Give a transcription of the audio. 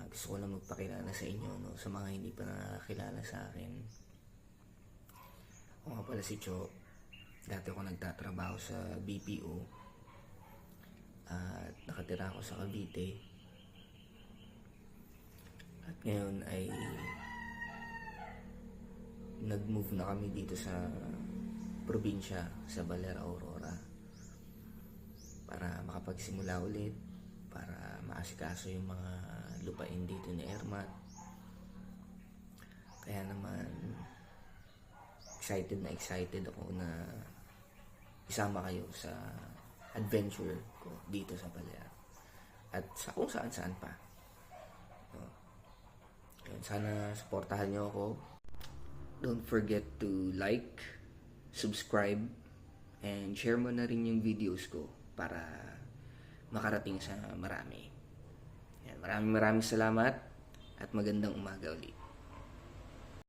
Gusto ko lang magpakilala sa inyo, no, sa mga hindi pa nakakilala sa akin. Ako nga pala si Cho. Dati ako nagtatrabaho sa BPO at nakatira ako sa Cavite. At ngayon ay nag-move na kami dito sa probinsya, sa Baler, Aurora, para makapagsimula ulit, para maasikaso yung mga lupain dito ni Ermat. Kaya naman excited ako na isama kayo sa adventure ko dito sa Baler at sa kung saan saan pa, no? Yun, sana supportahan nyo ako. Don't forget to like, subscribe, and share mo na rin yung videos ko para makarating sa marami. Yan, maraming salamat at magandang umaga ulit.